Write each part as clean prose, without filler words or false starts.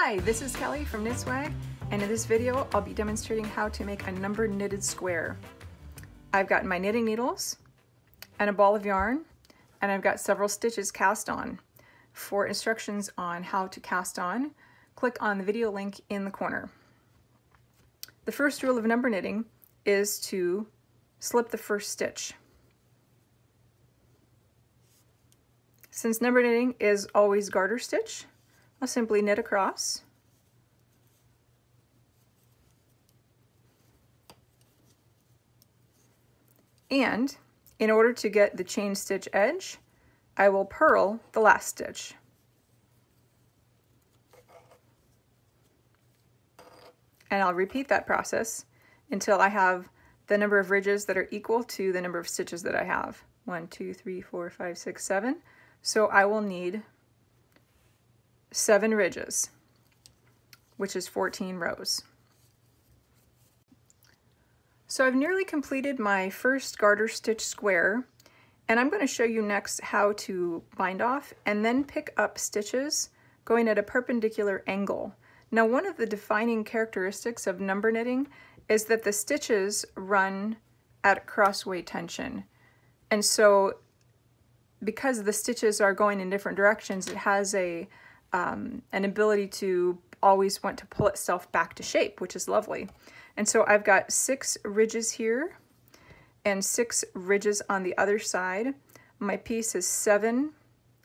Hi, this is Kelly from Knit Swag, and in this video I'll be demonstrating how to make a number knitted square. I've got my knitting needles and a ball of yarn, and I've got several stitches cast on. For instructions on how to cast on, click on the video link in the corner. The first rule of number knitting is to slip the first stitch. Since number knitting is always garter stitch, I'll simply knit across. And in order to get the chain stitch edge, I will purl the last stitch. And I'll repeat that process until I have the number of ridges that are equal to the number of stitches that I have. 1, 2, 3, 4, 5, 6, 7. So I will need 7 ridges, which is 14 rows. So I've nearly completed my first garter stitch square, and I'm going to show you next how to bind off and then pick up stitches going at a perpendicular angle. Now, one of the defining characteristics of number knitting is that the stitches run at crossway tension. And so because the stitches are going in different directions, it has an ability to always want to pull itself back to shape, which is lovely. And so I've got 6 ridges here and 6 ridges on the other side. My piece is 7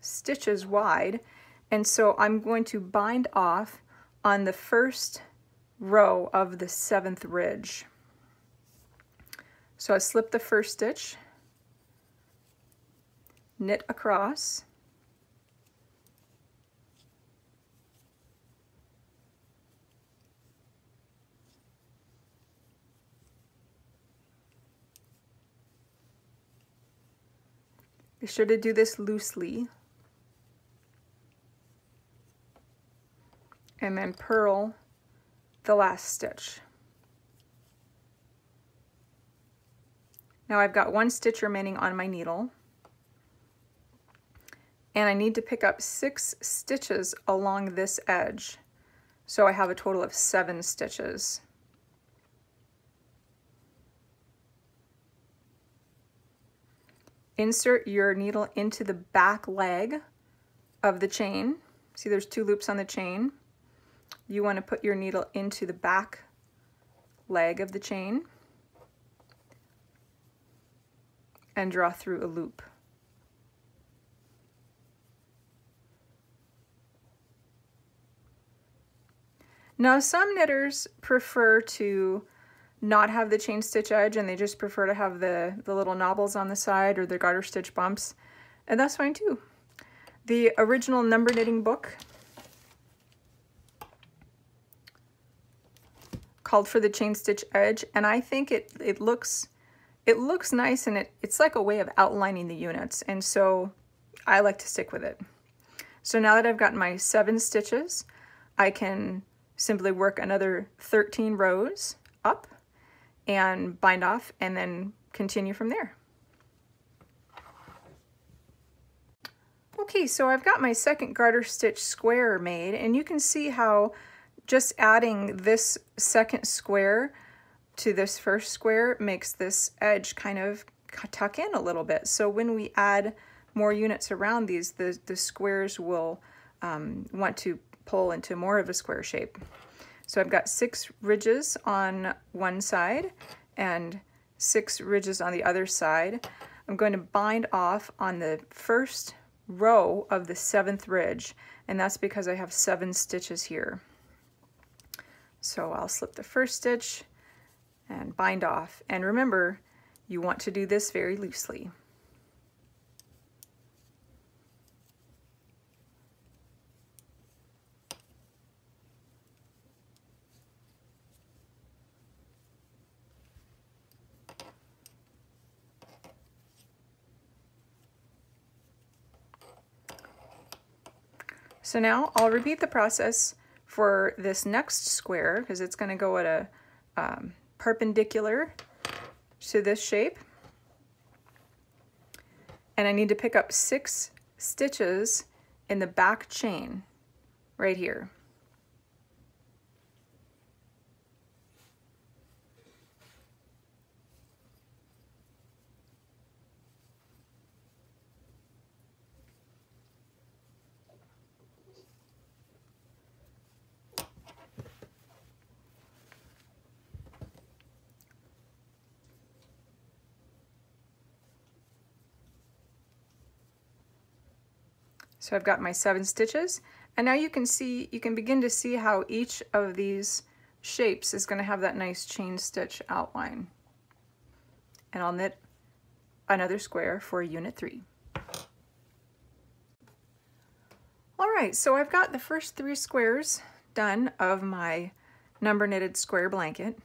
stitches wide, and so I'm going to bind off on the first row of the 7th ridge. So I slip the first stitch, knit across, be sure to do this loosely, and then purl the last stitch. Now I've got 1 stitch remaining on my needle, and I need to pick up 6 stitches along this edge. So I have a total of 7 stitches. Insert your needle into the back leg of the chain. See, there's 2 loops on the chain. You want to put your needle into the back leg of the chain and draw through a loop. Now, some knitters prefer to not have the chain stitch edge, and they just prefer to have the little knobbles on the side or the garter stitch bumps, and that's fine too. The original number knitting book called for the chain stitch edge, and I think it looks nice, and it's like a way of outlining the units, and so I like to stick with it. So now that I've got my 7 stitches, I can simply work another 13 rows up and bind off, and then continue from there. Okay, so I've got my second garter stitch square made, and you can see how just adding this second square to this first square makes this edge kind of tuck in a little bit. So when we add more units around these, the squares will want to pull into more of a square shape. So I've got 6 ridges on one side and 6 ridges on the other side. I'm going to bind off on the first row of the 7th ridge, and that's because I have 7 stitches here. So I'll slip the first stitch and bind off. And remember, you want to do this very loosely. So now I'll repeat the process for this next square, because it's going to go at a perpendicular to this shape. And I need to pick up 6 stitches in the back chain right here. So I've got my 7 stitches, and now you can begin to see how each of these shapes is going to have that nice chain stitch outline. And I'll knit another square for unit 3. All right, so I've got the first 3 squares done of my number knitted square blanket,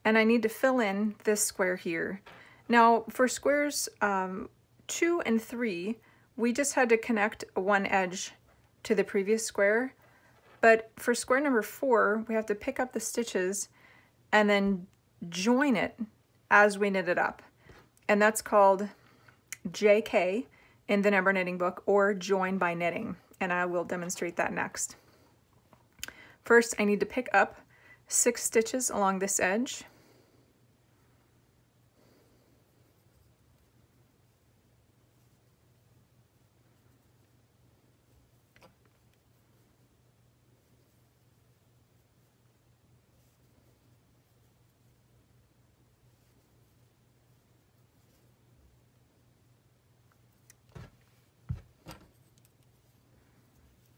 and I need to fill in this square here. Now for squares 2 and 3, we just had to connect one edge to the previous square, but for square number 4, we have to pick up the stitches and then join it as we knit it up. And that's called JK in the number knitting book, or join by knitting, and I will demonstrate that next. First, I need to pick up 6 stitches along this edge.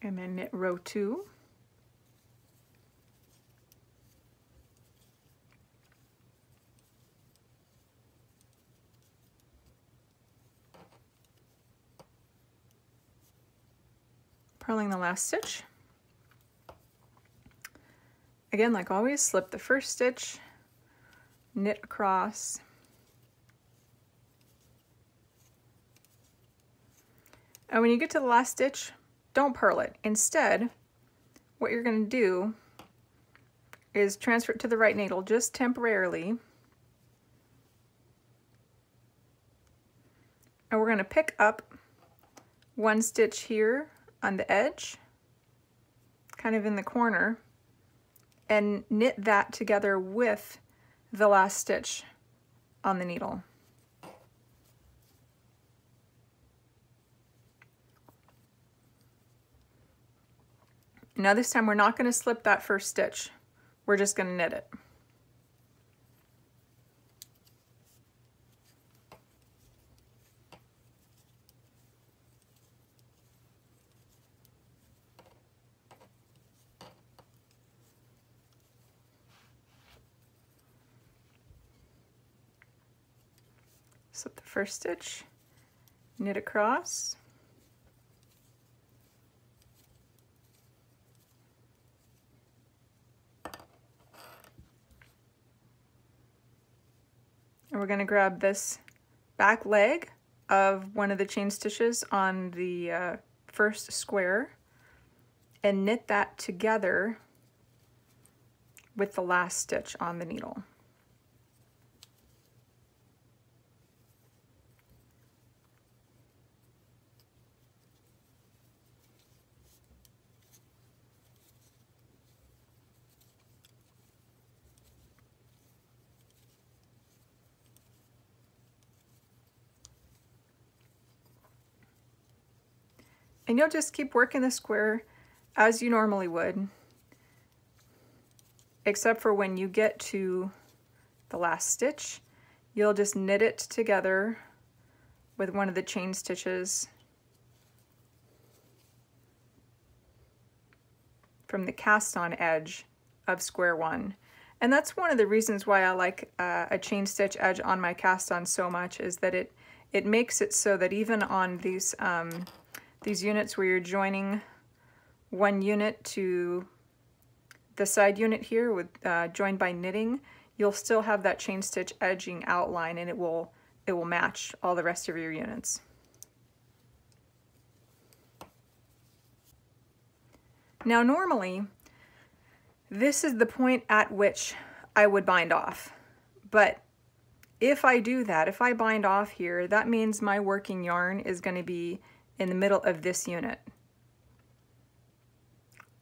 And then knit row 2. Purling the last stitch. Again, like always, slip the first stitch, knit across, and when you get to the last stitch, don't purl it. Instead, what you're going to do is transfer it to the right needle just temporarily, and we're going to pick up 1 stitch here on the edge, kind of in the corner, and knit that together with the last stitch on the needle. Now this time we're not going to slip that first stitch, we're just going to knit it. Slip the first stitch, knit across, and we're going to grab this back leg of one of the chain stitches on the first square and knit that together with the last stitch on the needle. And you'll just keep working the square as you normally would, except for when you get to the last stitch, you'll just knit it together with one of the chain stitches from the cast on edge of square 1. And that's one of the reasons why I like a chain stitch edge on my cast on so much, is that it makes it so that even on these units where you're joining one unit to the side unit here with joined by knitting, you'll still have that chain stitch edging outline, and it will match all the rest of your units. Now normally, this is the point at which I would bind off, but if I do that, if I bind off here, that means my working yarn is going to be in the middle of this unit,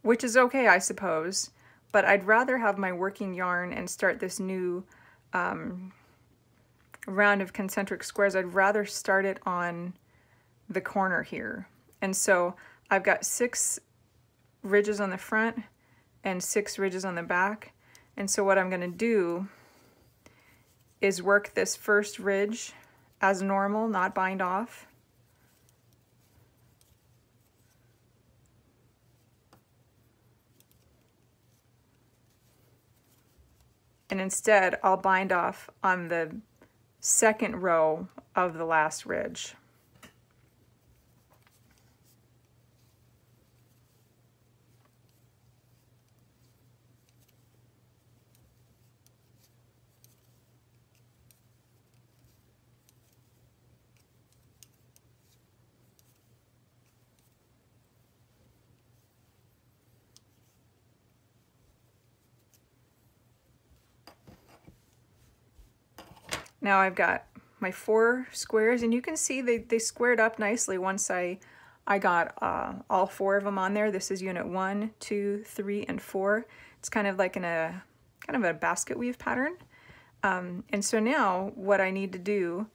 which is okay, I suppose, but I'd rather have my working yarn and start this new round of concentric squares. I'd rather start it on the corner here. And so I've got 6 ridges on the front and 6 ridges on the back. And so what I'm going to do is work this first ridge as normal, not bind off. and instead I'll bind off on the second row of the last ridge. Now I've got my 4 squares, and you can see they squared up nicely once I got all 4 of them on there. This is unit 1, 2, 3, and 4. It's kind of like in a kind of a basket weave pattern. And so now what I need to do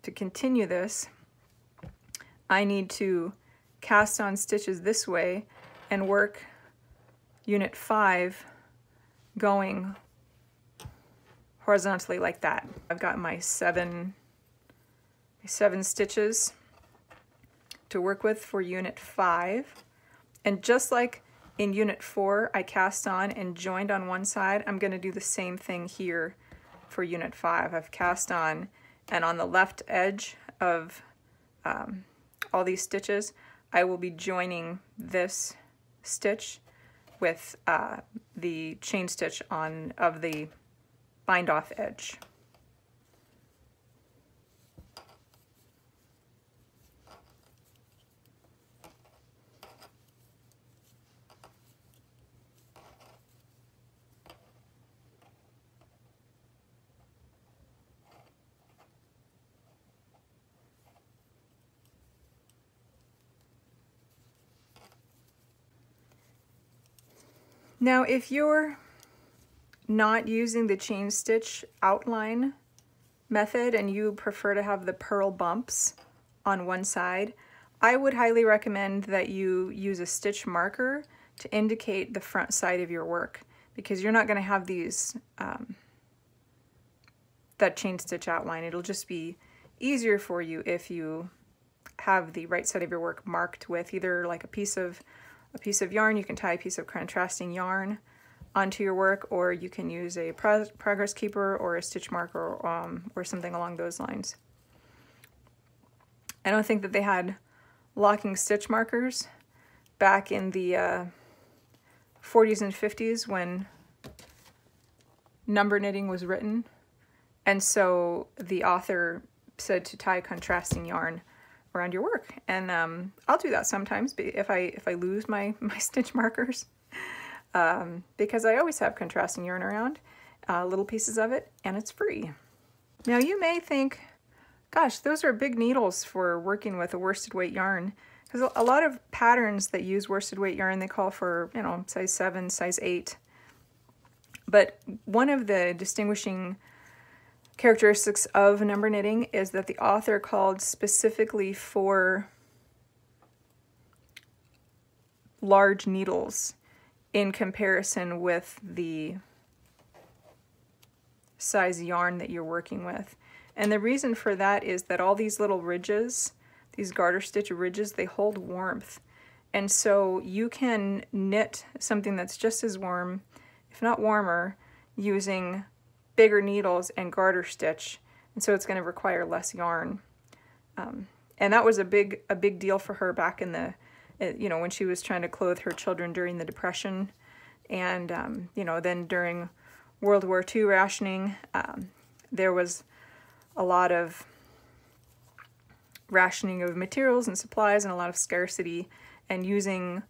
to continue this, I need to cast on stitches this way and work unit 5 going horizontally like that. I've got my seven stitches to work with for unit 5, and just like in unit 4 I cast on and joined on one side, I'm going to do the same thing here for unit 5. I've cast on, and on the left edge of all these stitches I will be joining this stitch with the chain stitch of the bind off edge. Now if you're not using the chain stitch outline method and you prefer to have the purl bumps on one side, I would highly recommend that you use a stitch marker to indicate the front side of your work, because you're not going to have these that chain stitch outline. It'll just be easier for you if you have the right side of your work marked with either like a piece of yarn. You can tie a piece of contrasting yarn onto your work, or you can use a progress keeper or a stitch marker or something along those lines. I don't think that they had locking stitch markers back in the 40s and 50s when number knitting was written, and so the author said to tie contrasting yarn around your work, and I'll do that sometimes if I lose my stitch markers. Because I always have contrasting yarn around, little pieces of it, and it's free. Now you may think, gosh, those are big needles for working with a worsted weight yarn, because a lot of patterns that use worsted weight yarn, they call for, you know, size 7, size 8. But one of the distinguishing characteristics of number knitting is that the author called specifically for large needles in comparison with the size yarn that you're working with. And the reason for that is that all these little ridges, these garter stitch ridges, they hold warmth. And so you can knit something that's just as warm, if not warmer, using bigger needles and garter stitch. And so it's going to require less yarn. And that was a big deal for her back in the, you know, when she was trying to clothe her children during the Depression, and you know, then during World War II rationing, there was a lot of rationing of materials and supplies and a lot of scarcity, and using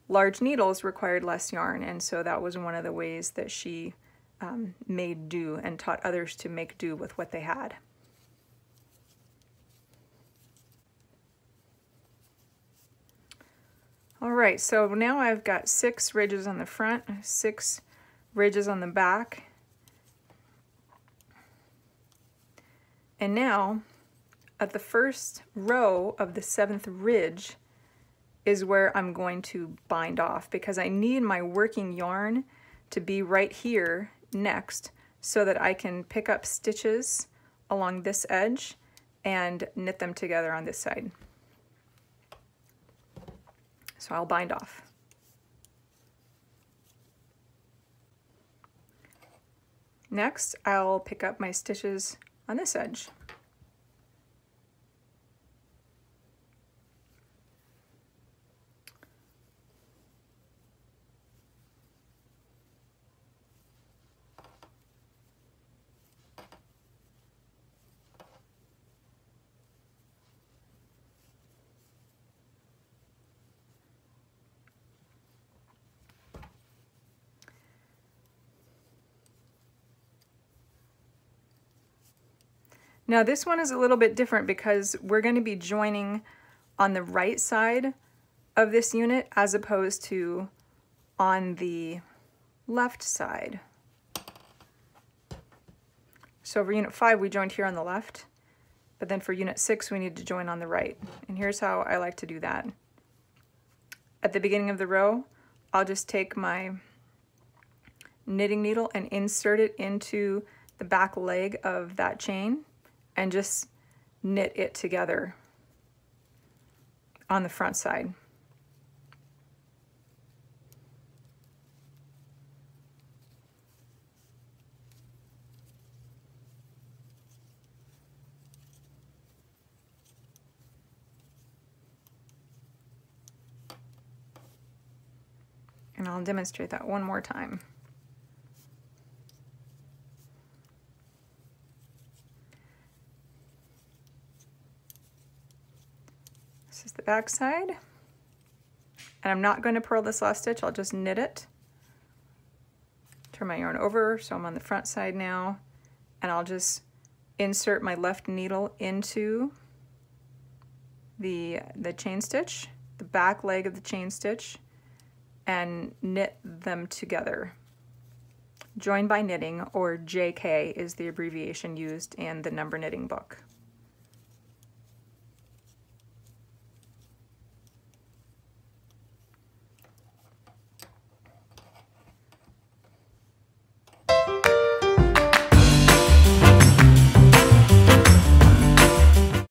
large needles required less yarn, and so that was one of the ways that she made do and taught others to make do with what they had. All right, so now I've got 6 ridges on the front, 6 ridges on the back. And now at the first row of the 7th ridge is where I'm going to bind off, because I need my working yarn to be right here next so that I can pick up stitches along this edge and knit them together on this side. So I'll bind off. Next, I'll pick up my stitches on this edge. Now this one is a little bit different because we're going to be joining on the right side of this unit as opposed to on the left side. So for unit 5 we joined here on the left, but then for unit 6 we need to join on the right. And here's how I like to do that. At the beginning of the row, I'll just take my knitting needle and insert it into the back leg of that chain and just knit it together on the front side. And I'll demonstrate that one more time. This is the back side. And I'm not going to purl this last stitch, I'll just knit it. Turn my yarn over so I'm on the front side now. And I'll just insert my left needle into the chain stitch, the back leg of the chain stitch, and knit them together. Join by knitting, or JK, is the abbreviation used in the number knitting book.